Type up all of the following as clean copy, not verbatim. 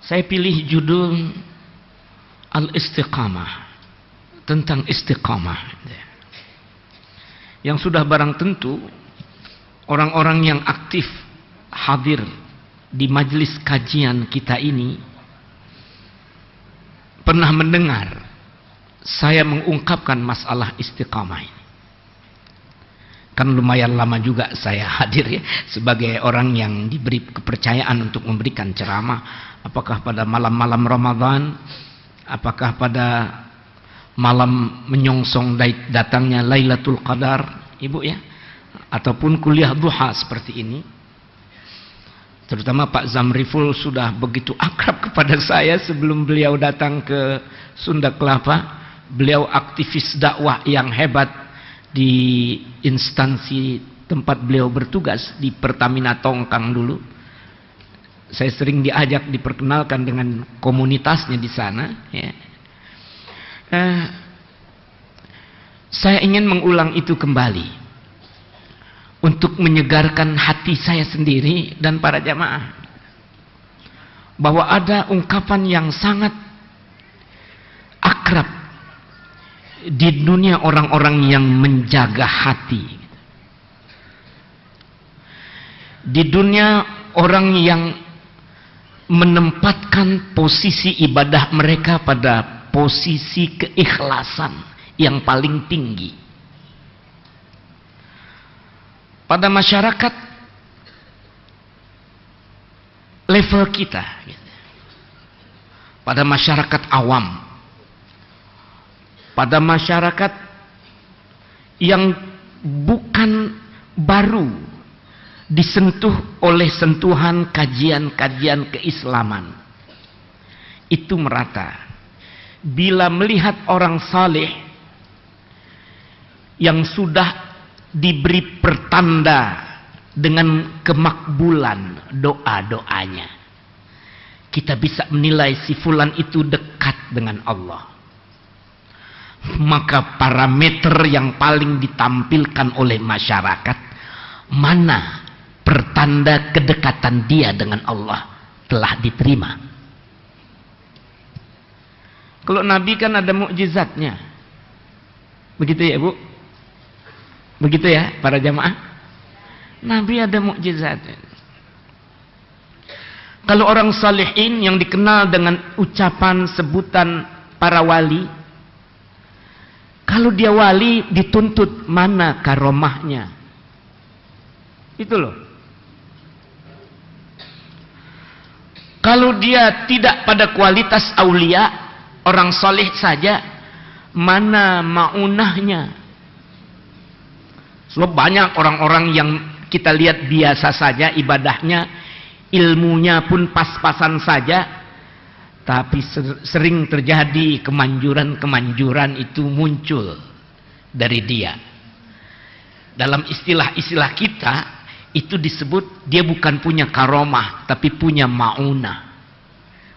Saya pilih judul Al-Istiqamah, tentang istiqamah. Yang sudah barang tentu orang-orang yang aktif hadir di majelis kajian kita ini pernah mendengar saya mengungkapkan masalah istiqamah ini. Kan lumayan lama juga saya hadir ya, sebagai orang yang diberi kepercayaan untuk memberikan ceramah, apakah pada malam-malam Ramadan, apakah pada malam menyongsong datangnya Lailatul Qadar, Ibu ya, ataupun kuliah duha seperti ini. Terutama Pak Zamriful sudah begitu akrab kepada saya sebelum beliau datang ke Sunda Kelapa. Beliau aktivis dakwah yang hebat di instansi tempat beliau bertugas di Pertamina Tongkang dulu. Saya sering diajak diperkenalkan dengan komunitasnya di sana ya. Saya ingin mengulang itu kembali untuk menyegarkan hati saya sendiri dan para jamaah, bahwa ada ungkapan yang sangat akrab di dunia orang-orang yang menjaga hati, di dunia orang yang menempatkan posisi ibadah mereka pada posisi keikhlasan yang paling tinggi. Pada masyarakat level kita, pada masyarakat awam, pada masyarakat yang bukan baru disentuh oleh sentuhan kajian-kajian keislaman, itu merata. Bila melihat orang saleh yang sudah diberi pertanda dengan kemakbulan doa-doanya, kita bisa menilai si fulan itu dekat dengan Allah. Maka parameter yang paling ditampilkan oleh masyarakat, mana pertanda kedekatan dia dengan Allah telah diterima. Kalau Nabi kan ada mukjizatnya, begitu ya Bu? Begitu ya para jamaah? Nabi ada mukjizat. Kalau orang salihin yang dikenal dengan ucapan sebutan para wali, kalau dia wali dituntut mana karomahnya, itu loh. Kalau dia tidak pada kualitas aulia, orang soleh saja, mana maunahnya. Sebab banyak orang-orang yang kita lihat biasa saja ibadahnya, ilmunya pun pas-pasan saja, tapi sering terjadi kemanjuran-kemanjuran itu muncul dari dia. Dalam istilah-istilah kita, itu disebut dia bukan punya karomah, tapi punya maunah.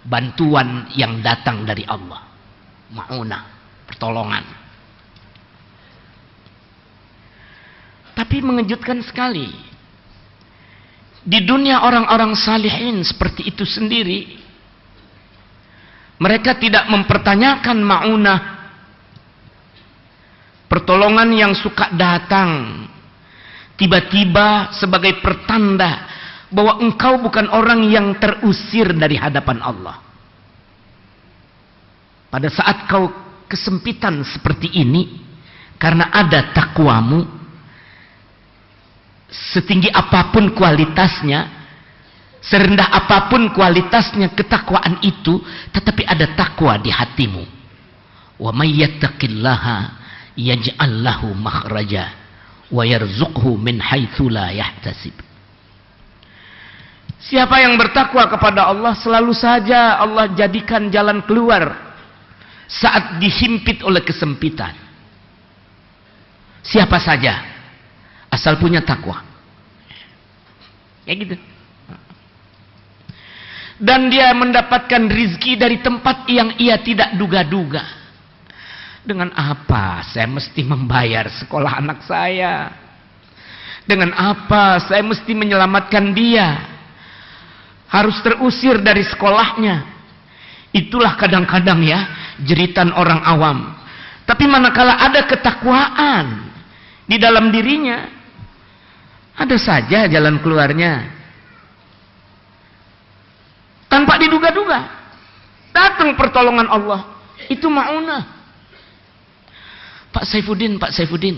Bantuan yang datang dari Allah. Maunah, pertolongan. Tapi mengejutkan sekali, di dunia orang-orang salihin seperti itu sendiri, mereka tidak mempertanyakan maunah, pertolongan yang suka datang tiba-tiba sebagai pertanda bahwa engkau bukan orang yang terusir dari hadapan Allah. Pada saat kau kesempitan seperti ini, karena ada takwamu, setinggi apapun kualitasnya, serendah apapun kualitasnya ketakwaan itu, tetapi ada takwa di hatimu. Wa may yattaqillaha yaj'al lahu makhraja wa yarzuqhu min haitsu la yahtasib. Siapa yang bertakwa kepada Allah, selalu saja Allah jadikan jalan keluar saat dihimpit oleh kesempitan. Siapa saja, asal punya takwa. Kayak gitu. Dan dia mendapatkan rizki dari tempat yang ia tidak duga-duga. Dengan apa saya mesti membayar sekolah anak saya? Dengan apa saya mesti menyelamatkan dia? Harus terusir dari sekolahnya. Itulah kadang-kadang ya jeritan orang awam. Tapi manakala ada ketakwaan di dalam dirinya, ada saja jalan keluarnya. Tanpa diduga-duga datang pertolongan Allah. Itu ma'unah. Pak Saifuddin,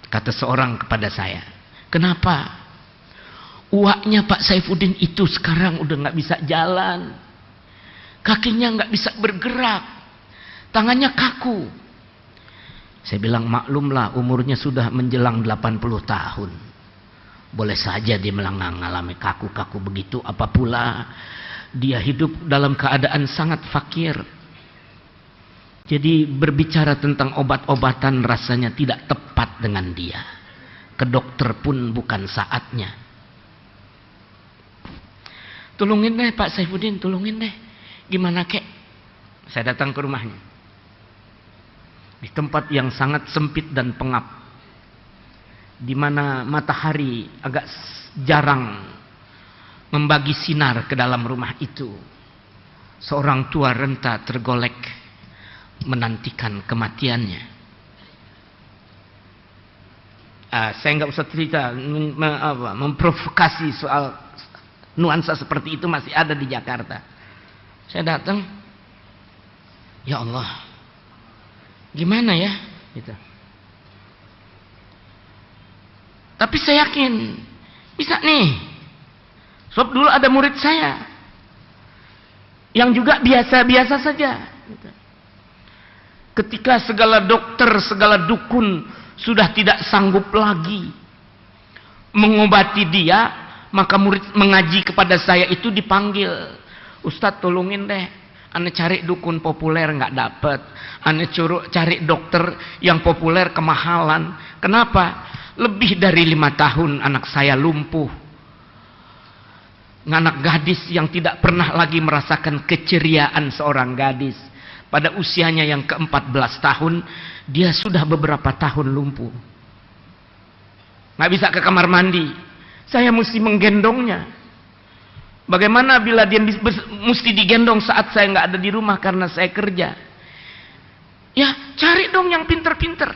kata seorang kepada saya, kenapa uaknya Pak Saifuddin itu sekarang udah nggak bisa jalan, kakinya nggak bisa bergerak, tangannya kaku. Saya bilang, maklumlah umurnya sudah menjelang 80 tahun. Boleh saja dia mengalami kaku-kaku begitu, apapula dia hidup dalam keadaan sangat fakir. Jadi berbicara tentang obat-obatan rasanya tidak tepat dengan dia. Ke dokter pun bukan saatnya. Tolongin deh Pak Saifuddin, tolongin deh. Gimana kek? Saya datang ke rumahnya. Di tempat yang sangat sempit dan pengap. Di mana matahari agak jarang membagi sinar ke dalam rumah itu. Seorang tua renta tergolek menantikan kematiannya. Saya nggak usah cerita memprovokasi soal nuansa seperti itu masih ada di Jakarta. Saya datang, ya Allah, gimana ya? Gitu. Tapi saya yakin bisa nih. Sebab dulu ada murid saya yang juga biasa-biasa saja. Gitu. Ketika segala dokter, segala dukun sudah tidak sanggup lagi mengobati dia, maka murid mengaji kepada saya itu dipanggil, Ustadz tolongin deh, ane cari dukun populer nggak dapet, ane cari dokter yang populer kemahalan. Kenapa? Lebih dari 5 tahun anak saya lumpuh. Anak gadis yang tidak pernah lagi merasakan keceriaan seorang gadis. Pada usianya yang ke-14 tahun, dia sudah beberapa tahun lumpuh. Nggak bisa ke kamar mandi. Saya mesti menggendongnya. Bagaimana bila dia mesti digendong saat saya nggak ada di rumah karena saya kerja? Ya, cari dong yang pinter-pinter.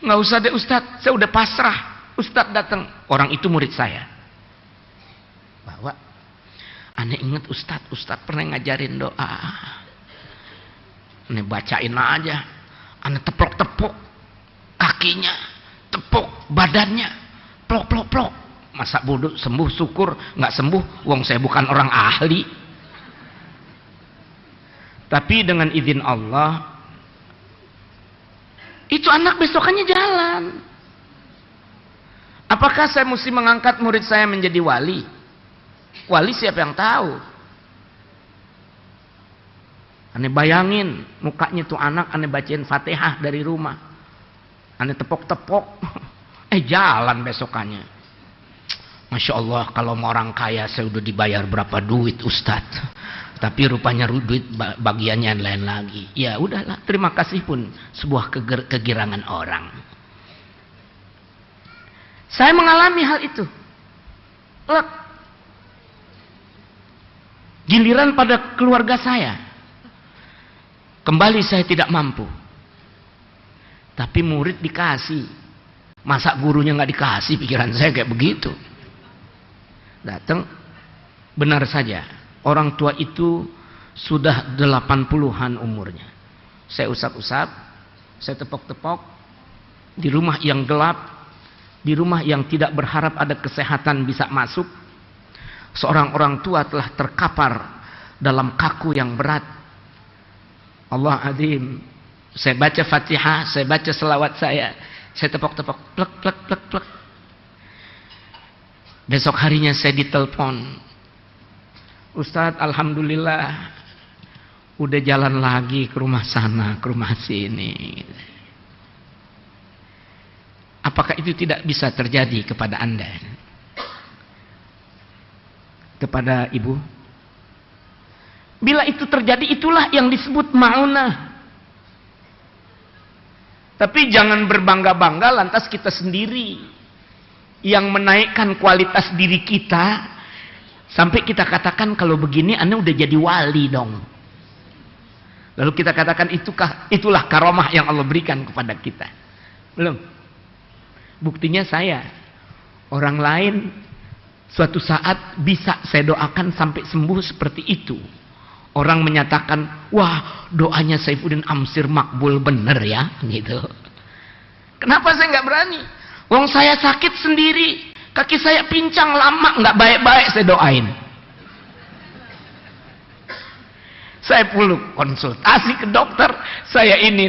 Nggak usah deh Ustadz, saya udah pasrah. Ustadz datang, orang itu murid saya. Bawa, aneh inget Ustadz pernah ngajarin doa. Aneh bacain aja, aneh tepok-tepok kakinya, tepok badannya, plok. Masa bodoh sembuh syukur, nggak sembuh, wong saya bukan orang ahli. Tapi dengan izin Allah, itu anak besokannya jalan. Apakah saya mesti mengangkat murid saya menjadi wali? Wali siapa yang tahu? Aneh bayangin mukanya tuh anak, aneh bacain Fatihah dari rumah, aneh tepok-tepok, jalan besokannya. Masya Allah, kalau mau orang kaya saya udah dibayar berapa duit Ustadz. Tapi rupanya duit bagiannya lain lagi. Ya udahlah, terima kasih pun sebuah kegirangan orang. Saya mengalami hal itu. Giliran pada keluarga saya. Kembali saya tidak mampu. Tapi murid dikasih. Masa gurunya nggak dikasih? Pikiran saya kayak begitu. Datang, benar saja. Orang tua itu sudah 80-an umurnya. Saya usap-usap, saya tepok-tepok. Di rumah yang gelap, di rumah yang tidak berharap ada kesehatan bisa masuk. Seorang orang tua telah terkapar dalam kaku yang berat. Allah azim. Saya baca Fatihah, saya baca selawat saya tepok-tepok, plek. Besok harinya saya ditelepon. Ustadz, alhamdulillah udah jalan lagi ke rumah sana, ke rumah sini. Apakah itu tidak bisa terjadi kepada Anda? Kepada ibu? Bila itu terjadi, itulah yang disebut ma'unah. Tapi jangan berbangga-bangga lantas kita sendiri yang menaikkan kualitas diri kita. Sampai kita katakan kalau begini Anda udah jadi wali dong. Lalu kita katakan itulah karomah yang Allah berikan kepada kita. Belum. Buktinya saya, orang lain suatu saat bisa saya doakan sampai sembuh seperti itu. Orang menyatakan, wah doanya Saifuddin Amsir makbul bener ya, gitu. Kenapa saya nggak berani? Wong saya sakit sendiri, kaki saya pincang lama nggak baik-baik saya doain. Saya perlu konsultasi ke dokter.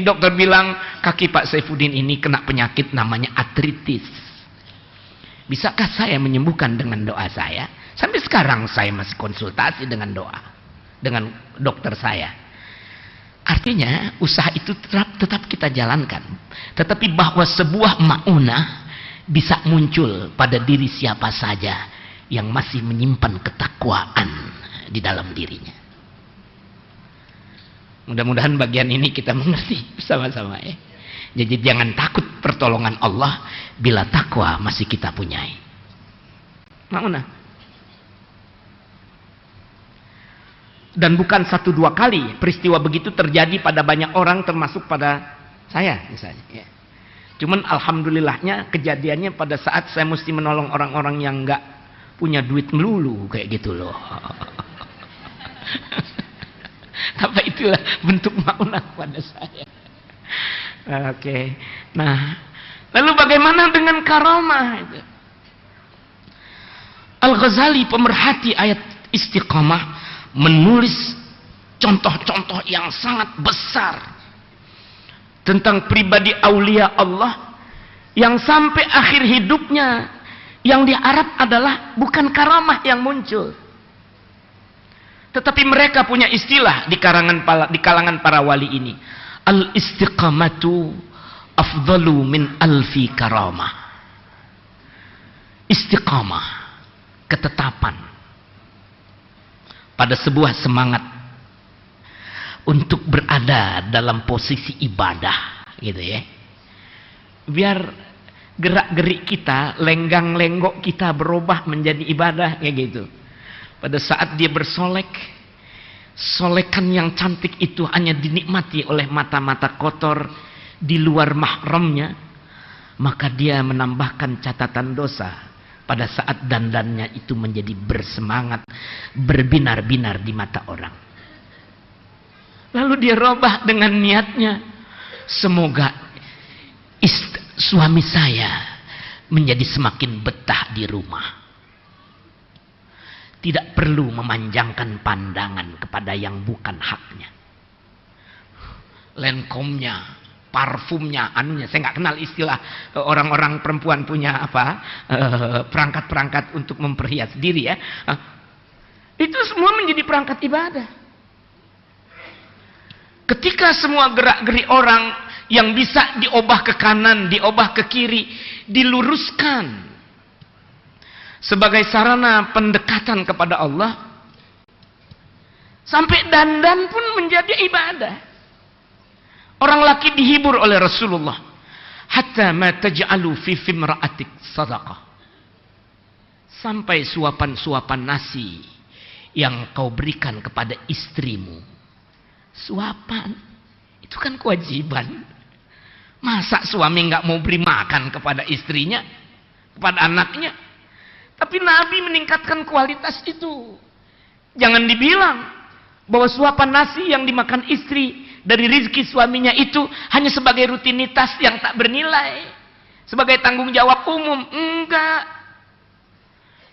Dokter bilang kaki Pak Saifuddin ini kena penyakit namanya artritis. Bisakah saya menyembuhkan dengan doa saya? Sampai sekarang saya masih konsultasi dengan doa dengan dokter saya. Artinya usaha itu tetap kita jalankan. Tetapi bahwa sebuah maunah bisa muncul pada diri siapa saja yang masih menyimpan ketakwaan di dalam dirinya. Mudah-mudahan bagian ini kita mengerti bersama-sama ya. Jadi jangan takut pertolongan Allah bila takwa masih kita punyai. Maunah. Dan bukan 1-2 kali peristiwa begitu terjadi pada banyak orang termasuk pada saya misalnya ya. Cuman alhamdulillahnya kejadiannya pada saat saya mesti menolong orang-orang yang enggak punya duit melulu kayak gitu loh. Apa itulah bentuk maunah pada saya. Oke. Nah, lalu bagaimana dengan karamah itu? Al-Ghazali pemerhati ayat istiqamah menulis contoh-contoh yang sangat besar tentang pribadi aulia Allah yang sampai akhir hidupnya yang diharap adalah bukan karamah yang muncul, tetapi mereka punya istilah di kalangan para wali ini, al-istiqamatu afdalu min alfi karamah. Istiqamah, ketetapan pada sebuah semangat untuk berada dalam posisi ibadah gitu ya. Biar gerak-gerik kita, lenggang-lenggok kita berubah menjadi ibadah kayak gitu. Pada saat dia bersolek, solekan yang cantik itu hanya dinikmati oleh mata-mata kotor di luar mahramnya, maka dia menambahkan catatan dosa pada saat dandannya itu menjadi bersemangat, berbinar-binar di mata orang. Lalu dia robah dengan niatnya, semoga suami saya menjadi semakin betah di rumah. Tidak perlu memanjangkan pandangan kepada yang bukan haknya. Lenkomnya, parfumnya, anunya, saya nggak kenal istilah orang-orang perempuan punya apa perangkat-perangkat untuk memperhias diri ya. Itu semua menjadi perangkat ibadah. Ketika semua gerak-gerik orang yang bisa diobah ke kanan, diobah ke kiri, diluruskan sebagai sarana pendekatan kepada Allah, sampai dandan pun menjadi ibadah. Orang laki dihibur oleh Rasulullah, hatta ma taj'alu fi fimra'atik sadaqah, sampai suapan-suapan nasi yang kau berikan kepada istrimu. Suapan itu kan kewajiban. Masa suami nggak mau beri makan kepada istrinya, kepada anaknya? Tapi Nabi meningkatkan kualitas itu. Jangan dibilang bahwa suapan nasi yang dimakan istri dari rezeki suaminya itu hanya sebagai rutinitas yang tak bernilai, sebagai tanggung jawab umum. Enggak.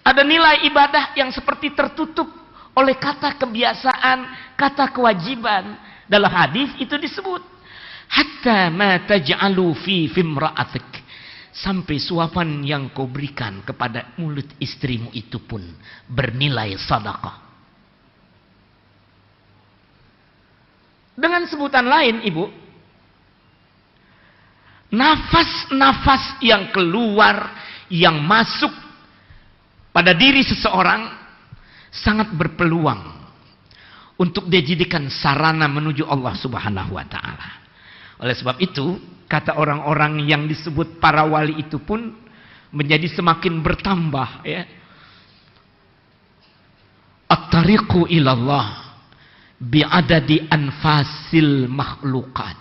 Ada nilai ibadah yang seperti tertutup oleh kata kebiasaan, kata kewajiban. Dalam hadis itu disebut, hatta ma taj'alu fi fimra'atik, sampai suapan yang kau berikan kepada mulut istrimu itu pun bernilai sedekah. Dengan sebutan lain, Ibu, nafas-nafas yang keluar, yang masuk pada diri seseorang sangat berpeluang untuk dijadikan sarana menuju Allah Subhanahu wa ta'ala. Oleh sebab itu, kata orang-orang yang disebut para wali itu pun menjadi semakin bertambah ya. At-tariqu ilallah bi'adadi anfasil makhlukat.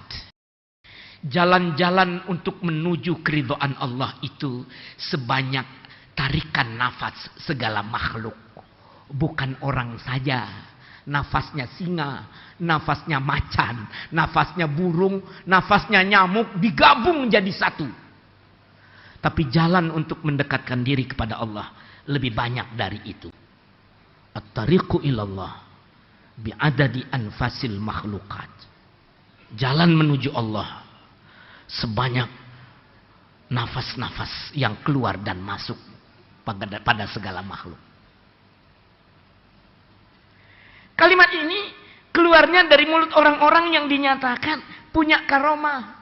Jalan-jalan untuk menuju keridhaan Allah itu sebanyak tarikan nafas segala makhluk. Bukan orang saja. Nafasnya singa, nafasnya macan, nafasnya burung, nafasnya nyamuk digabung jadi satu. Tapi jalan untuk mendekatkan diri kepada Allah lebih banyak dari itu. At-tariqu ilallah bi'adadi anfasil makhlukat. Jalan menuju Allah sebanyak nafas-nafas yang keluar dan masuk pada segala makhluk. Kalimat ini keluarnya dari mulut orang-orang yang dinyatakan punya karomah.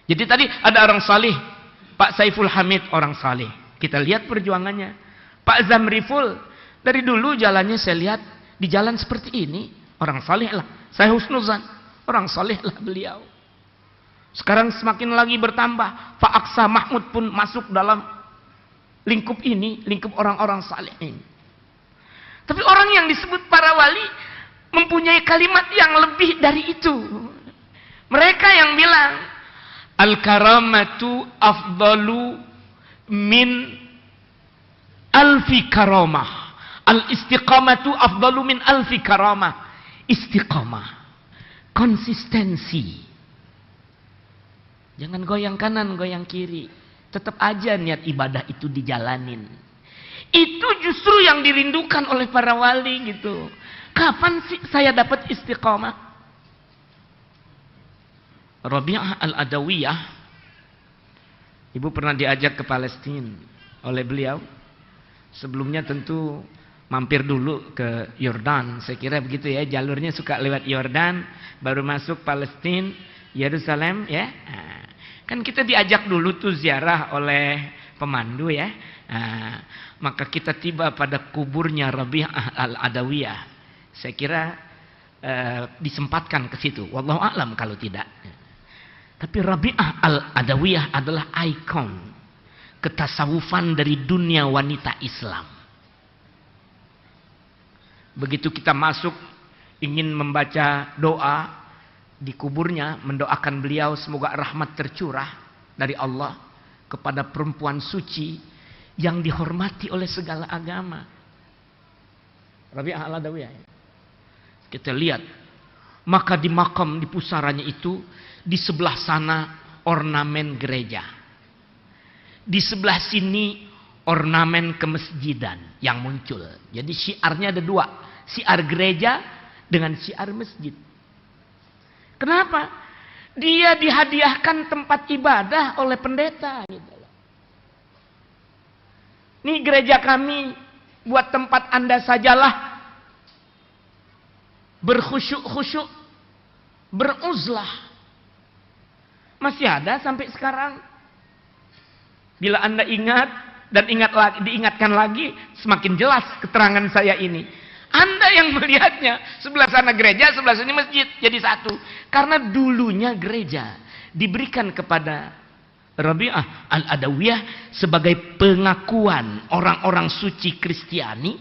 Jadi tadi ada orang saleh, Pak Saiful Hamid orang saleh. Kita lihat perjuangannya. Pak Zamriful dari dulu jalannya saya lihat di jalan seperti ini, orang saleh lah. Saya husnuzan, orang saleh lah beliau. Sekarang semakin lagi bertambah. Pak Aksa Mahmud pun masuk dalam lingkup ini, lingkup orang-orang saleh ini. Tapi orang yang disebut para wali mempunyai kalimat yang lebih dari itu. Mereka yang bilang al-karamatu afdalu min alfi karamah. Al-istiqamatu afdalu min alfi karamah. Istiqamah, konsistensi. Jangan goyang kanan, goyang kiri. Tetap aja niat ibadah itu dijalanin. Itu justru yang dirindukan oleh para wali gitu. Kapan sih saya dapat istiqamah? Rabi'ah al-Adawiyah, ibu pernah diajak ke Palestina oleh beliau. Sebelumnya tentu mampir dulu ke Yordan. Saya kira begitu ya, jalurnya suka lewat Yordan, baru masuk Palestina, Yerusalem ya. Kan kita diajak dulu tuh ziarah oleh pemandu ya. Maka kita tiba pada kuburnya Rabi'ah al-Adawiyah. Saya kira disempatkan ke situ. Wallahu a'lam kalau tidak. Tapi Rabi'ah al-Adawiyah adalah ikon ketasawufan dari dunia wanita Islam. Begitu kita masuk ingin membaca doa di kuburnya, mendoakan beliau semoga rahmat tercurah dari Allah kepada perempuan suci yang dihormati oleh segala agama. Rabi'ah al-Adawiyah. Kita lihat, maka di makam di pusaranya itu di sebelah sana ornamen gereja. Di sebelah sini ornamen kemasjidan yang muncul. Jadi syiarnya ada dua, syiar gereja dengan syiar masjid. Kenapa? Dia dihadiahkan tempat ibadah oleh pendeta gitu. Ini gereja kami buat tempat Anda sajalah berkhusyuk-khusyuk, beruzlah. Masih ada sampai sekarang. Bila Anda ingat dan diingatkan lagi, semakin jelas keterangan saya ini. Anda yang melihatnya, sebelah sana gereja, sebelah sini masjid, jadi satu. Karena dulunya gereja diberikan kepada Rabi'ah al-Adawiyah sebagai pengakuan orang-orang suci Kristiani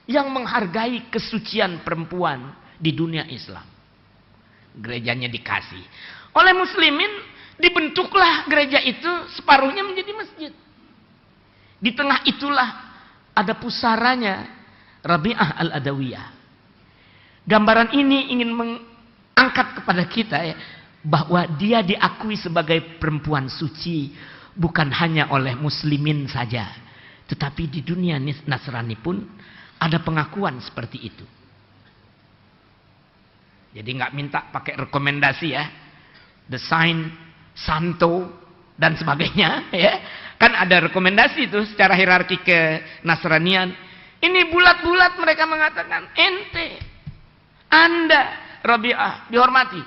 yang menghargai kesucian perempuan di dunia Islam. Gerejanya dikasih. Oleh muslimin dibentuklah gereja itu separuhnya menjadi masjid. Di tengah itulah ada pusaranya Rabi'ah al-Adawiyah. Gambaran ini ingin mengangkat kepada kita ya, bahwa dia diakui sebagai perempuan suci bukan hanya oleh muslimin saja, tetapi di dunia Nasrani pun ada pengakuan seperti itu. Jadi nggak minta pakai rekomendasi ya, the sign, santo dan sebagainya ya. Kan ada rekomendasi itu secara hierarki ke Nasranian. Ini bulat-bulat mereka mengatakan ente, Anda Rabi'ah dihormati.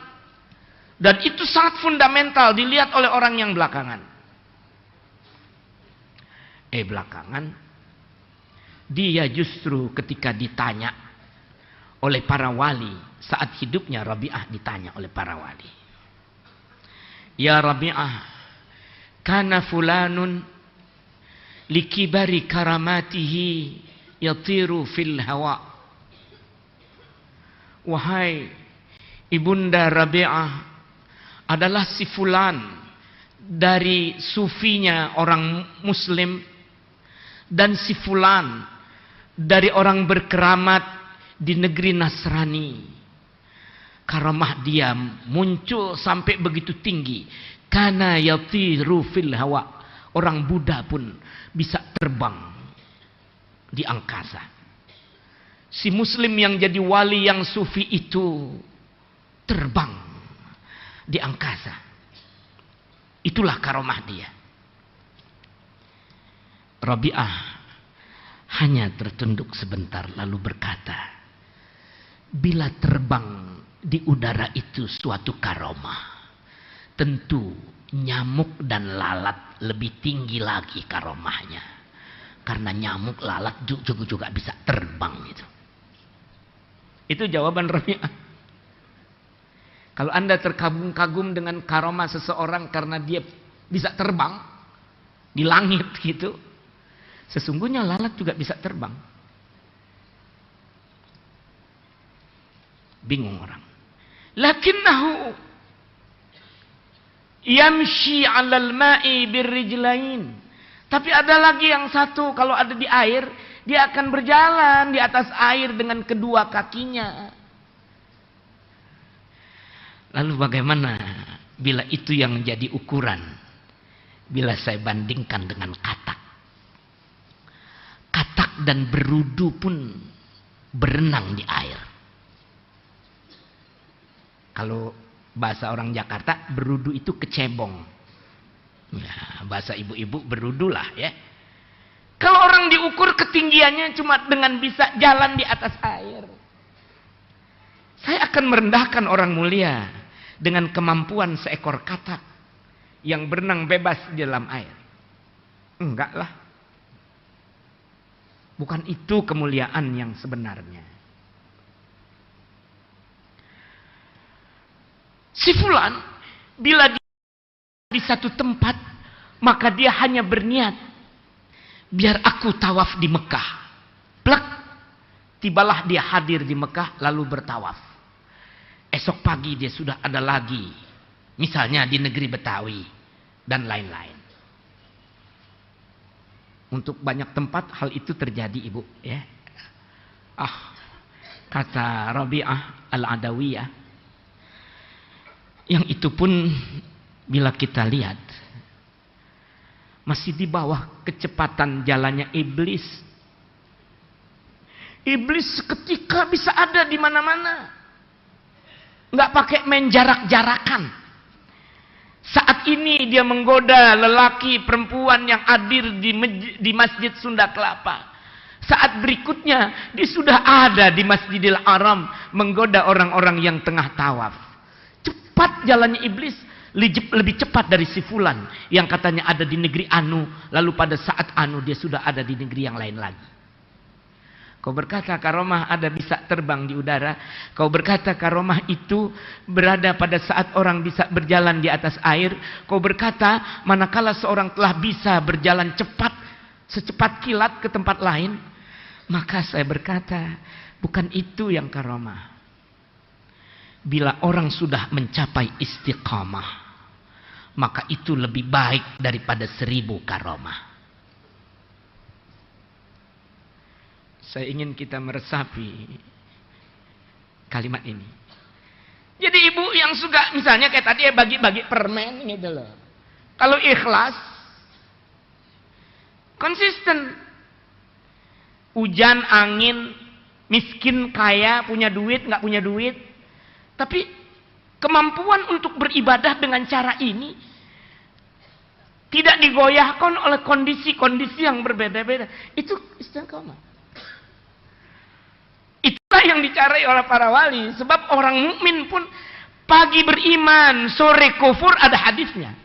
Dan itu sangat fundamental dilihat oleh orang yang belakangan. Belakangan dia justru ketika ditanya oleh para wali, saat hidupnya Rabi'ah ditanya oleh para wali, ya Rabi'ah, kana fulanun likibari karamatihi yatiru fil hawa wahai Ibunda Rabi'ah adalah si fulan dari sufinya orang muslim, dan si fulan dari orang berkeramat di negeri Nasrani. Karamah dia muncul sampai begitu tinggi. Kana yatiru fil hawa. Orang Buddha pun bisa terbang di angkasa. Si muslim yang jadi wali yang sufi itu terbang di angkasa. Itulah karamah dia. Rabi'ah hanya tertunduk sebentar lalu berkata, bila terbang di udara itu suatu karamah, tentu nyamuk dan lalat lebih tinggi lagi karamahnya. Karena nyamuk, lalat juga bisa terbang itu. Itu jawaban Rabi'ah. Kalau Anda terkagum-kagum dengan karamah seseorang karena dia bisa terbang di langit gitu, sesungguhnya lalat juga bisa terbang. Bingung orang. Lakinnahu yamshi 'alal ma'i birrijlain. Tapi ada lagi yang satu, kalau ada di air, dia akan berjalan di atas air dengan kedua kakinya. Lalu bagaimana bila itu yang menjadi ukuran? Bila saya bandingkan dengan katak. Katak dan berudu pun berenang di air. Kalau bahasa orang Jakarta, berudu itu kecebong. Ya, bahasa ibu-ibu berudulah ya. Kalau orang diukur ketinggiannya cuma dengan bisa jalan di atas air. Saya akan merendahkan orang mulia dengan kemampuan seekor katak yang berenang bebas di dalam air. Enggak lah. Bukan itu kemuliaan yang sebenarnya. Si fulan bila dia di satu tempat, maka dia hanya berniat, biar aku tawaf di Mekah. Plek, tibalah dia hadir di Mekah lalu bertawaf. Esok pagi dia sudah ada lagi, misalnya di negeri Betawi dan lain-lain. Untuk banyak tempat hal itu terjadi, Ibu, ya. Kata Rabi'ah Al-Adawiyah, yang itu pun bila kita lihat masih di bawah kecepatan jalannya iblis. Iblis seketika bisa ada di mana-mana. Nggak pakai main jarak-jarakan. Saat ini dia menggoda lelaki perempuan yang hadir di Masjid Sunda Kelapa. Saat berikutnya dia sudah ada di Masjidil Haram menggoda orang-orang yang tengah tawaf. Cepat jalannya iblis, lebih cepat dari si fulan yang katanya ada di negeri Anu, lalu pada saat Anu dia sudah ada di negeri yang lain lagi. Kau berkata karamah ada bisa terbang di udara. Kau berkata karamah itu berada pada saat orang bisa berjalan di atas air. Kau berkata manakala seorang telah bisa berjalan cepat, secepat kilat ke tempat lain. Maka saya berkata bukan itu yang karamah. Bila orang sudah mencapai istiqamah, maka itu lebih baik daripada 1000 karamah. Saya ingin kita meresapi kalimat ini. Jadi ibu yang suka misalnya kayak tadi bagi-bagi permen gitu loh. Kalau ikhlas, konsisten. Hujan, angin, miskin, kaya, punya duit, nggak punya duit. Tapi kemampuan untuk beribadah dengan cara ini tidak digoyahkan oleh kondisi-kondisi yang berbeda-beda. Itu istiqamah. Itulah yang dicari oleh para wali. Sebab orang mukmin pun pagi beriman, sore kufur, ada hadisnya.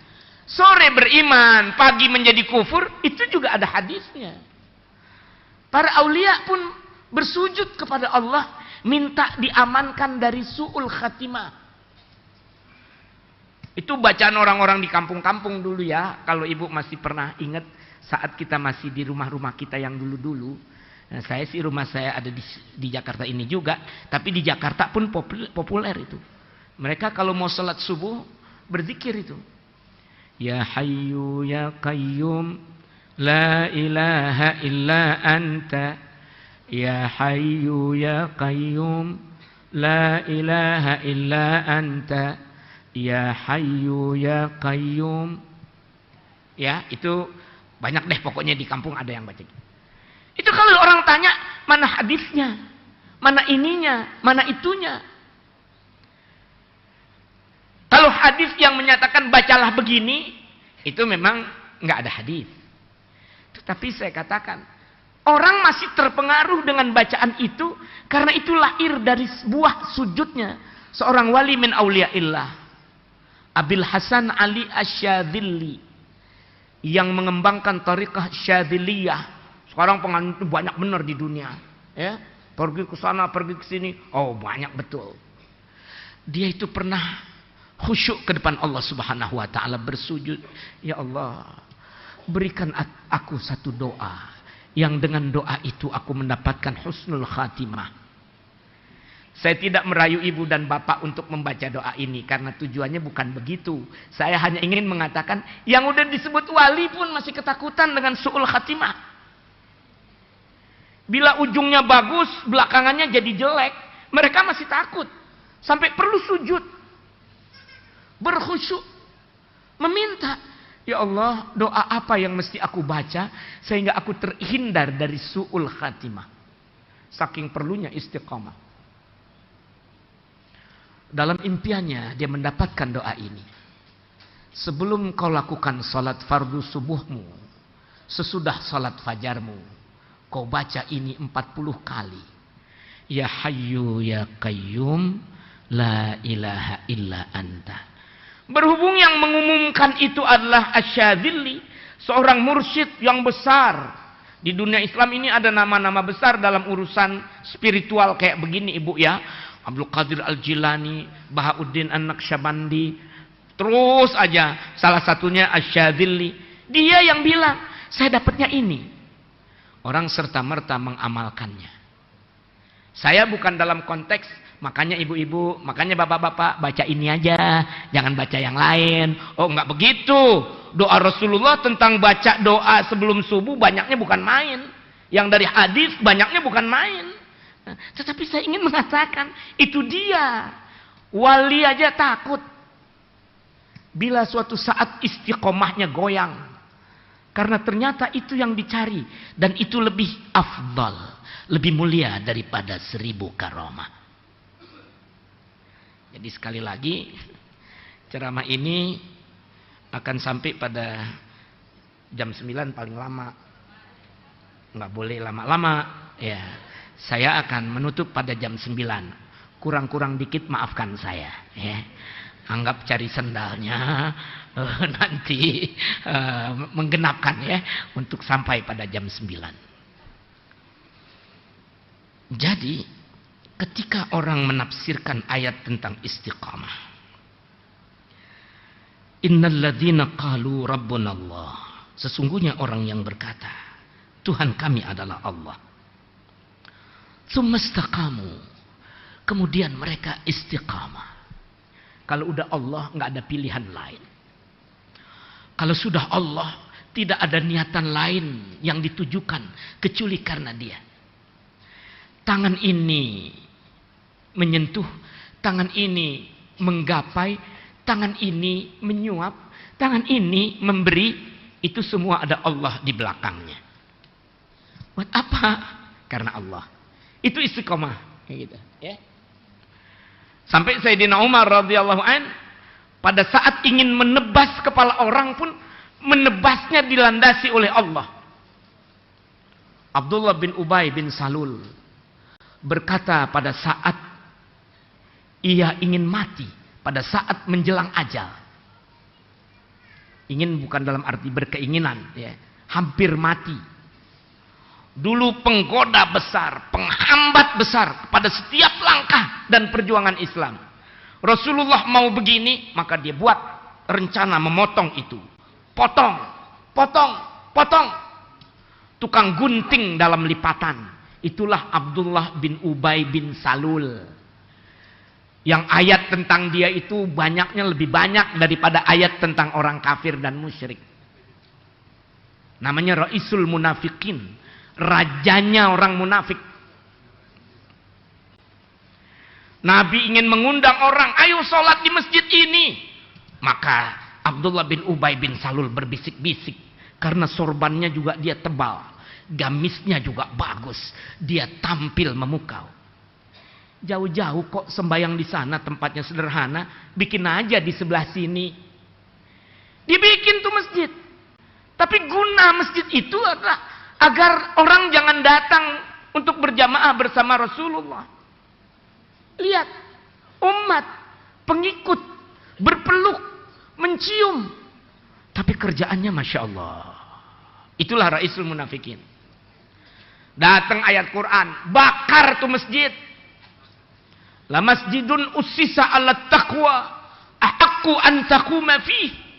Sore beriman, pagi menjadi kufur, itu juga ada hadisnya. Para aulia pun bersujud kepada Allah, minta diamankan dari su'ul khatimah. Itu bacaan orang-orang di kampung-kampung dulu ya. Kalau ibu masih pernah ingat saat kita masih di rumah-rumah kita yang dulu-dulu. Nah, saya sih rumah saya ada di Jakarta ini juga, tapi di Jakarta pun populer itu. Mereka kalau mau sholat subuh berzikir itu. Ya Hayyu Ya Qayyum La ilaha illa anta. Ya Hayyu Ya Qayyum La ilaha illa anta. Ya Hayyu Ya Qayyum. Ya, itu banyak deh pokoknya di kampung ada yang baca. Itu kalau orang tanya, mana hadisnya? Mana ininya? Mana itunya? Kalau hadis yang menyatakan bacalah begini, itu memang nggak ada hadis. Tetapi saya katakan, orang masih terpengaruh dengan bacaan itu, karena itu lahir dari buah sujudnya seorang wali min auliyaillah, Abil Hasan Ali Asyadzili, yang mengembangkan tariqah Syadziliyah. Sekarang penganut banyak benar di dunia, ya. Pergi ke sana, pergi ke sini, oh banyak betul. Dia itu pernah khusyuk ke depan Allah Subhanahu wa taala bersujud, ya Allah, berikan aku satu doa yang dengan doa itu aku mendapatkan husnul khatimah. Saya tidak merayu ibu dan bapak untuk membaca doa ini karena tujuannya bukan begitu. Saya hanya ingin mengatakan yang udah disebut wali pun masih ketakutan dengan su'ul khatimah. Bila ujungnya bagus, belakangannya jadi jelek, mereka masih takut. Sampai perlu sujud, berkhusyuk, meminta, ya Allah, doa apa yang mesti aku baca sehingga aku terhindar dari su'ul khatimah. Saking perlunya istiqamah. Dalam impiannya dia mendapatkan doa ini. Sebelum kau lakukan salat fardu subuhmu, sesudah salat fajarmu, kau baca ini 40 kali. Ya Hayyu Ya Qayyum La ilaha illa anta. Berhubung yang mengumumkan itu adalah Asyadzili, seorang mursyid yang besar. Di dunia Islam ini ada nama-nama besar dalam urusan spiritual kayak begini ibu ya. Abdul Qadir Al-Jilani, Bahauddin An-Naqsyabandi, terus aja. Salah satunya Asyadzili. Dia yang bilang, saya dapatnya ini. Orang serta-merta mengamalkannya. Saya bukan dalam konteks, makanya ibu-ibu, makanya bapak-bapak baca ini aja, jangan baca yang lain. Oh enggak begitu. Doa Rasulullah tentang baca doa sebelum subuh banyaknya bukan main. Yang dari hadis banyaknya bukan main. Tetapi saya ingin mengatakan, itu dia. Wali aja takut. Bila suatu saat istiqomahnya goyang. Karena ternyata itu yang dicari. Dan itu lebih afdal. Lebih mulia daripada 1000 karamah. Jadi sekali lagi, ceramah ini akan sampai pada jam 9 paling lama. Nggak boleh lama-lama. Ya. Saya akan menutup pada jam 9. Kurang-kurang dikit maafkan saya. Ya. Anggap cari sendalnya. Nanti menggenapkan ya. Untuk sampai pada jam 9. Jadi ketika orang menafsirkan ayat tentang istiqamah. Innal ladzina qalu rabbunallah. Sesungguhnya orang yang berkata, Tuhan kami adalah Allah. Tsumastaqamu. Kemudian mereka istiqamah. Kalau udah Allah nggak ada pilihan lain. Kalau sudah Allah tidak ada niatan lain yang ditujukan kecuali karena Dia. Tangan ini menyentuh, tangan ini menggapai, tangan ini menyuap, tangan ini memberi, itu semua ada Allah di belakangnya. Buat apa? Karena Allah. Itu istiqomah, kayak gitu, ya. Sampai Sayyidina Umar radhiyallahu an pada saat ingin menebas kepala orang pun menebasnya dilandasi oleh Allah. Abdullah bin Ubay bin Salul berkata pada saat ia ingin mati, pada saat menjelang ajal. Ingin bukan dalam arti berkeinginan, ya. Hampir mati. Dulu penggoda besar, penghambat besar pada setiap langkah dan perjuangan Islam. Rasulullah mau begini, maka dia buat rencana memotong itu. Potong, potong, potong. Tukang gunting dalam lipatan. Itulah Abdullah bin Ubay bin Salul. Yang ayat tentang dia itu banyaknya lebih banyak daripada ayat tentang orang kafir dan musyrik. Namanya Raisul Munafikin, rajanya orang munafik. Nabi ingin mengundang orang, ayo sholat di masjid ini. Maka Abdullah bin Ubay bin Salul berbisik-bisik. Karena sorbannya juga dia tebal. Gamisnya juga bagus. Dia tampil memukau. Jauh-jauh kok sembayang di sana, tempatnya sederhana. Bikin aja di sebelah sini. Dibikin tuh masjid. Tapi guna masjid itu adalah agar orang jangan datang untuk berjamaah bersama Rasulullah. Lihat, umat, pengikut, berpeluk, mencium. Tapi kerjaannya Masya Allah. Itulah Raisul Munafikin. Datang ayat Quran, bakar tuh masjid. La masjidun ussisa ala taqwa, ahaqqu an taquma fih.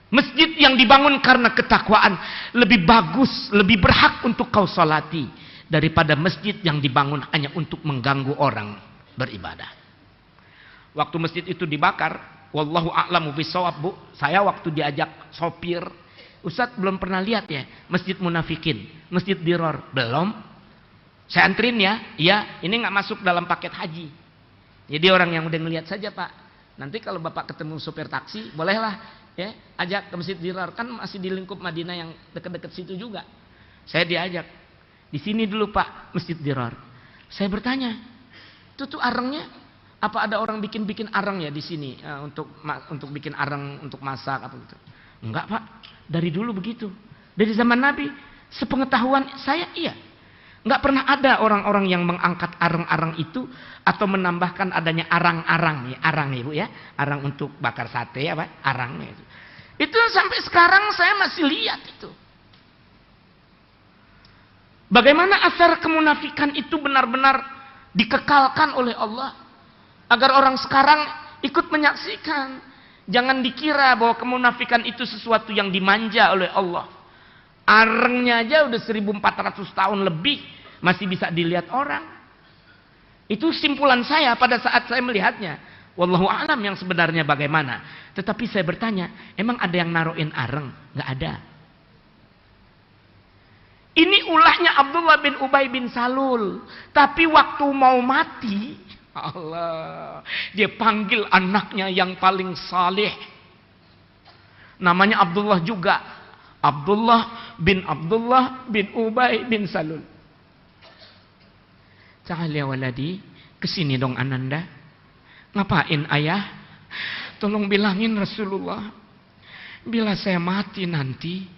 Masjid yang dibangun karena ketakwaan lebih bagus, lebih berhak untuk kau salati daripada masjid yang dibangun hanya untuk mengganggu orang beribadah. Waktu masjid itu dibakar, wallahu a'lamu bishawab, Bu. Saya waktu diajak sopir, Ustaz belum pernah lihat ya masjid munafikin, masjid Diror. Belum. Saya antrin ya. Iya, ini nggak masuk dalam paket haji. Jadi orang yang udah ngelihat saja, Pak. Nanti kalau Bapak ketemu sopir taksi, bolehlah ya ajak ke masjid Diror, kan masih di lingkup Madinah yang dekat-dekat situ juga. Saya diajak. Di sini dulu, Pak, masjid Diror. Saya bertanya, itu tuh arangnya apa ada orang bikin arang ya di sini untuk bikin arang untuk masak apa gitu? Enggak, Pak. Dari dulu begitu. Dari zaman Nabi, sepengetahuan saya iya. Enggak pernah ada orang-orang yang mengangkat arang-arang itu atau menambahkan adanya arang-arang ya, arang Ibu ya. Arang untuk bakar sate apa? Arangnya itu. Itu sampai sekarang saya masih lihat itu. Bagaimana asar kemunafikan itu benar-benar dikekalkan oleh Allah agar orang sekarang ikut menyaksikan. Jangan dikira bahwa kemunafikan itu sesuatu yang dimanja oleh Allah. Arengnya aja udah 1400 tahun lebih masih bisa dilihat orang. Itu simpulan saya pada saat saya melihatnya. Wallahu a'lam yang sebenarnya bagaimana. Tetapi saya bertanya, emang ada yang naruhin areng? Nggak ada. Ini ulahnya Abdullah bin Ubay bin Salul. Tapi waktu mau mati, Allah, dia panggil anaknya yang paling saleh. Namanya Abdullah juga. Abdullah bin Ubay bin Salul. Ta'al ya waladi, kesini dong ananda. Ngapain ayah? Tolong bilangin Rasulullah, bila saya mati nanti,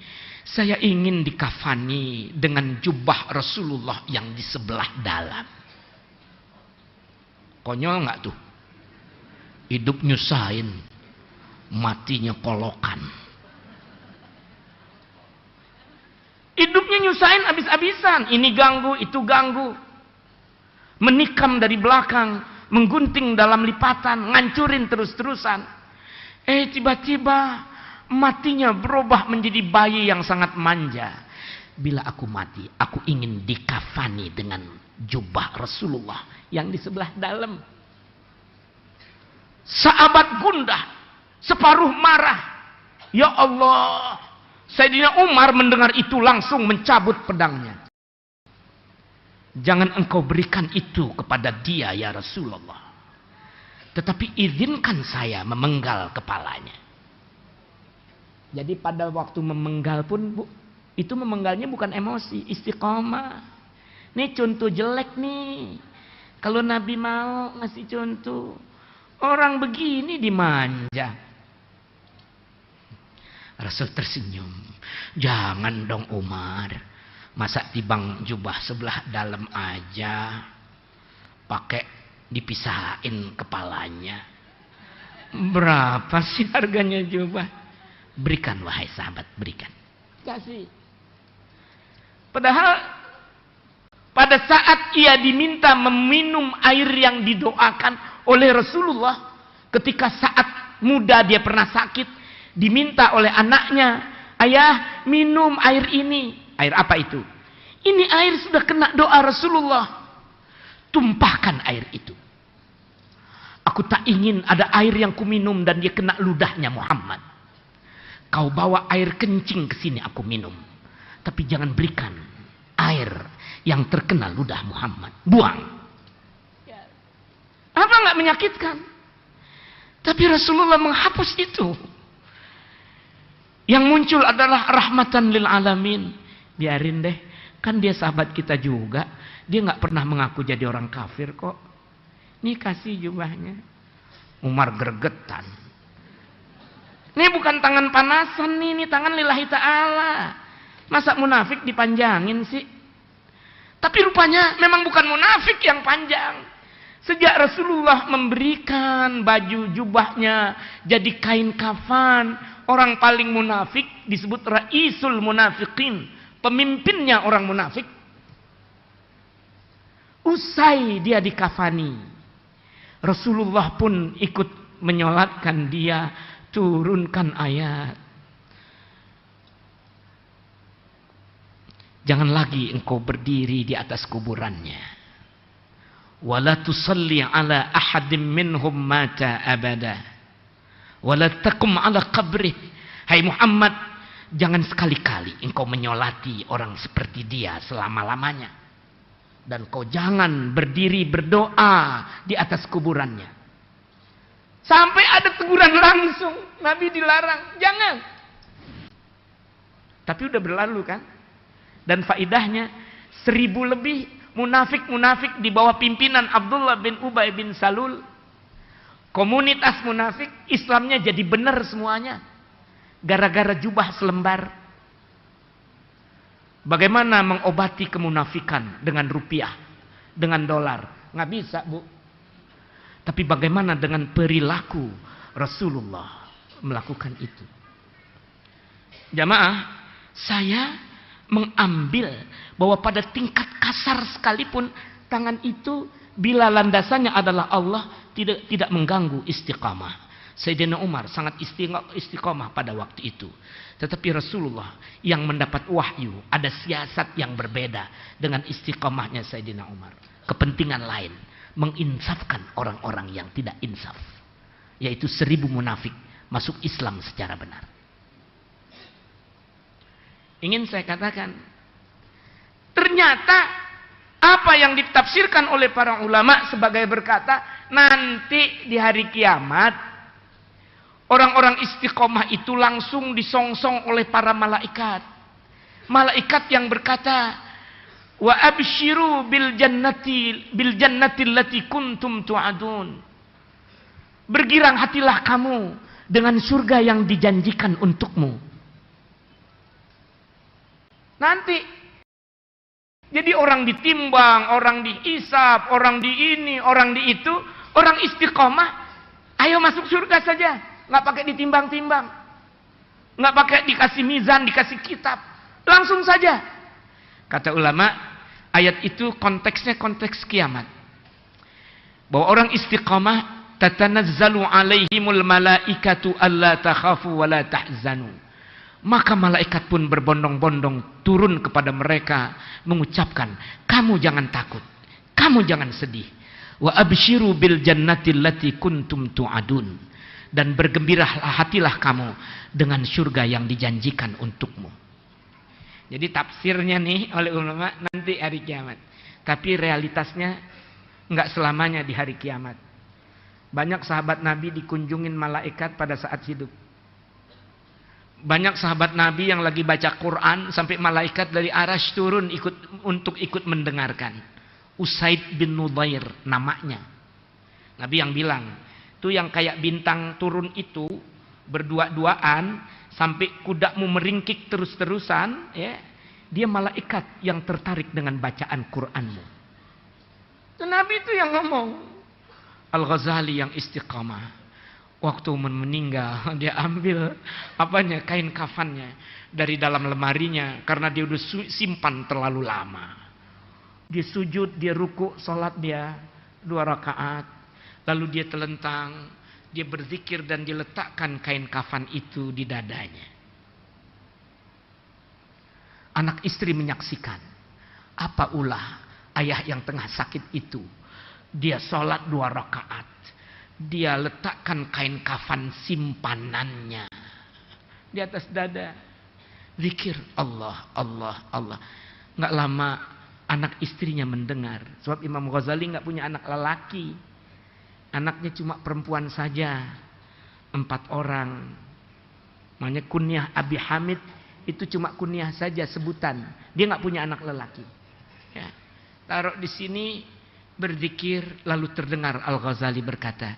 saya ingin dikafani dengan jubah Rasulullah yang di sebelah dalam. Konyol nggak tuh? Hidup nyusahin, matinya kolokan. Hidupnya nyusahin abis-abisan. Ini ganggu, itu ganggu. Menikam dari belakang, menggunting dalam lipatan, ngancurin terus-terusan. Tiba-tiba matinya berubah menjadi bayi yang sangat manja. Bila aku mati, aku ingin dikafani dengan jubah Rasulullah yang di sebelah dalam. Sahabat gundah, separuh marah. Ya Allah, Sayyidina Umar mendengar itu langsung mencabut pedangnya. Jangan engkau berikan itu kepada dia ya Rasulullah. Tetapi izinkan saya memenggal kepalanya. Jadi pada waktu memenggal pun, Bu, itu memenggalnya bukan emosi, istiqomah. Ini contoh jelek nih. Kalau Nabi mau ngasih contoh, orang begini dimanja. Rasul tersenyum. Jangan dong Umar. Masa tibang jubah sebelah dalam aja. Pakai dipisahin kepalanya. Berapa sih harganya jubah? Berikan wahai sahabat, berikan. Kasih. Padahal pada saat ia diminta meminum air yang didoakan oleh Rasulullah, ketika saat muda dia pernah sakit, diminta oleh anaknya, ayah minum air ini. Air apa itu? Ini air sudah kena doa Rasulullah. Tumpahkan air itu. Aku tak ingin ada air yang kuminum dan dia kena ludahnya Muhammad. Kau bawa air kencing ke sini aku minum. Tapi jangan berikan air yang terkena ludah Muhammad. Buang. Apa nggak menyakitkan? Tapi Rasulullah menghapus itu. Yang muncul adalah rahmatan lil alamin. Biarin deh. Kan dia sahabat kita juga. Dia nggak pernah mengaku jadi orang kafir kok. Ini kasih jubahnya. Umar gregetan. Ini bukan tangan panasan nih. Ini tangan lillahi ta'ala. Masa munafik dipanjangin sih? Tapi rupanya memang bukan munafik yang panjang. Sejak Rasulullah memberikan baju jubahnya jadi kain kafan. Orang paling munafik disebut Raisul Munafiqin. Pemimpinnya orang munafik. Usai dia dikafani, Rasulullah pun ikut menyolatkan dia, turunkan ayat. Jangan lagi engkau berdiri di atas kuburannya. Wala tusalli ala ahadim minhum mata abada. Wala taqum ala qabrih. Hai Muhammad, jangan sekali-kali engkau menyolati orang seperti dia selama-lamanya. Dan kau jangan berdiri berdoa di atas kuburannya. Sampai ada teguran langsung. Nabi dilarang. Jangan. Tapi udah berlalu kan. Dan faidahnya 1000 lebih munafik-munafik di bawah pimpinan Abdullah bin Ubay bin Salul. Komunitas munafik, Islamnya jadi benar semuanya. Gara-gara jubah selembar. Bagaimana mengobati kemunafikan dengan rupiah, dengan dolar? Nggak bisa, Bu. Tapi bagaimana dengan perilaku Rasulullah melakukan itu? Jamaah, saya mengambil bahwa pada tingkat kasar sekalipun tangan itu bila landasannya adalah Allah tidak mengganggu istiqamah. Sayyidina Umar sangat istiqamah pada waktu itu. Tetapi Rasulullah yang mendapat wahyu ada siasat yang berbeda dengan istiqamahnya Sayyidina Umar. Kepentingan lain, menginsafkan orang-orang yang tidak insaf, yaitu 1000 munafik masuk Islam secara benar. Ingin saya katakan, ternyata apa yang ditafsirkan oleh para ulama sebagai berkata nanti di hari kiamat orang-orang istiqomah itu langsung disongsong oleh para malaikat. Malaikat yang berkata, wa abshiru bil jannati allati kuntum tu'adun. Bergirang hatilah kamu dengan surga yang dijanjikan untukmu. Nanti jadi orang ditimbang, orang dihisab, orang di ini, orang di itu, orang istiqomah, ayo masuk surga saja. Nggak pakai ditimbang-timbang, nggak pakai dikasih mizan, dikasih kitab, langsung saja. Kata ulama, ayat itu konteksnya konteks kiamat. Bahwa orang istiqamah, tatanazzalu alaihimul malaikatu alla takhafu wa la tahzanu. Maka malaikat pun berbondong-bondong turun kepada mereka mengucapkan, kamu jangan takut, kamu jangan sedih. Wa abshiru bil jannati allati kuntum tu'adun. Dan bergembiralah hatilah kamu dengan surga yang dijanjikan untukmu. Jadi tafsirnya nih oleh ulama nanti hari kiamat. Tapi realitasnya enggak selamanya di hari kiamat. Banyak sahabat Nabi dikunjungin malaikat pada saat hidup. Banyak sahabat Nabi yang lagi baca Quran sampai malaikat dari arasy turun untuk ikut mendengarkan. Usaid bin Nudair namanya. Nabi yang bilang, itu yang kayak bintang turun itu berdua-duaan sampai kudamu meringkik terus-terusan, ya, dia malaikat yang tertarik dengan bacaan Quranmu. Itu Nabi itu yang ngomong. Al-Ghazali yang istiqamah, waktu meninggal dia ambil apanya, kain kafannya dari dalam lemarinya karena dia udah simpan terlalu lama. Dia sujud, dia ruku, sholat dia 2 rakaat. Lalu dia telentang, dia berzikir dan diletakkan kain kafan itu di dadanya. Anak istri menyaksikan. Apa ulah ayah yang tengah sakit itu, dia sholat 2 rakaat, dia letakkan kain kafan simpanannya di atas dada, zikir Allah, Allah, Allah. Nggak lama anak istrinya mendengar, sebab Imam Ghazali nggak punya anak lelaki, anaknya cuma perempuan saja, 4 orang. Makanya kunyah Abi Hamid itu cuma kunyah saja, sebutan. Dia nggak punya anak lelaki. Ya. Taruh di sini, berzikir, lalu terdengar Al-Ghazali berkata,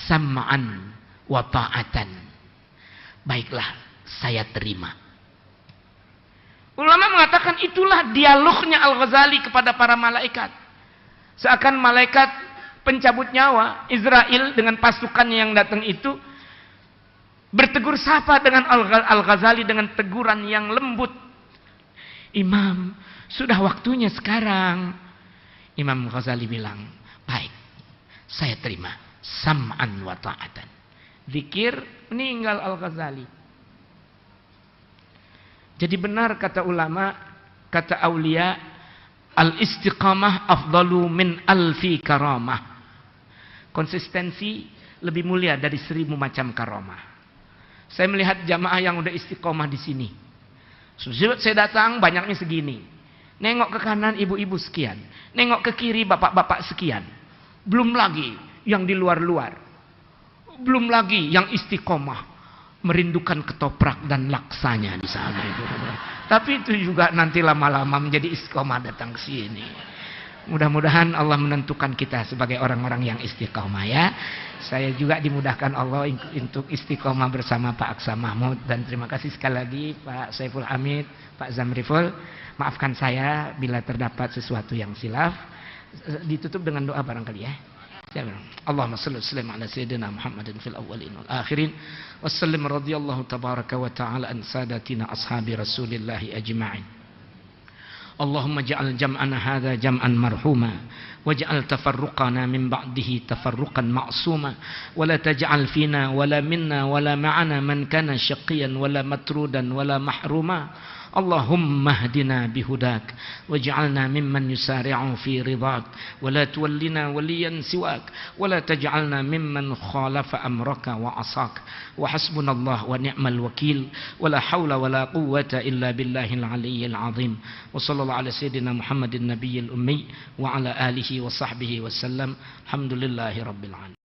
sam'an wa ta'atan. Baiklah, saya terima. Ulama mengatakan itulah dialognya Al-Ghazali kepada para malaikat. Seakan malaikat pencabut nyawa Israel dengan pasukannya yang datang itu bertegur sapa dengan Al-Ghazali dengan teguran yang lembut. Imam, sudah waktunya sekarang. Imam Ghazali bilang, baik, saya terima. Sam'an wa ta'atan. Zikir, meninggal Al-Ghazali. Jadi benar kata ulama, kata aulia, al-istiqamah afdalu min alfi karamah. Konsistensi lebih mulia dari 1000 macam karamah. Saya melihat jamaah yang udah istiqamah di sini. Saya datang banyaknya segini. Nengok ke kanan ibu-ibu sekian, nengok ke kiri bapak-bapak sekian. Belum lagi yang di luar-luar. Belum lagi yang istiqomah merindukan ketoprak dan laksanya di sana. Tapi itu juga nanti lama-lama menjadi istiqomah datang ke sini. Mudah-mudahan Allah menentukan kita sebagai orang-orang yang istiqomah ya. Saya juga dimudahkan Allah untuk istiqomah bersama Pak Aksa Mahmud. Dan terima kasih sekali lagi Pak Saiful Hamid, Pak Zamriful. Maafkan saya bila terdapat sesuatu yang silaf. Ditutup dengan doa barangkali ya. Allahumma salli wa sallim ala sayyidina Muhammadin fil awwalin wal akhirin. Wassallim radhiyallahu tabaraka wa ta'ala an sadatina ashabi Rasulillahi ajma'in. Allahumma ja'al jam'ana hadha jam'an marhuma waj'al tafarruqana min ba'dihi tafarruqan ma'suma wa la taj'al fina wala minna wala ma'ana man kana syaqiyan wala matrudan wala mahruma. Allahumma hdina bihudak waj'alna mimman yusari'u fi ridhak wa la tuwallina waliyan siwak wa la taj'alna mimman khalafa amraka wa asak wa hasbunallah wa ni'mal wakil wa la hawla wa la quwwata illa billahil aliyyil azim. Wa sallallahu ala sayyidina Muhammadin nabiyil ummi wa ala alihi wa sahbihi wa sallam. Alhamdulillahi rabbil alamin.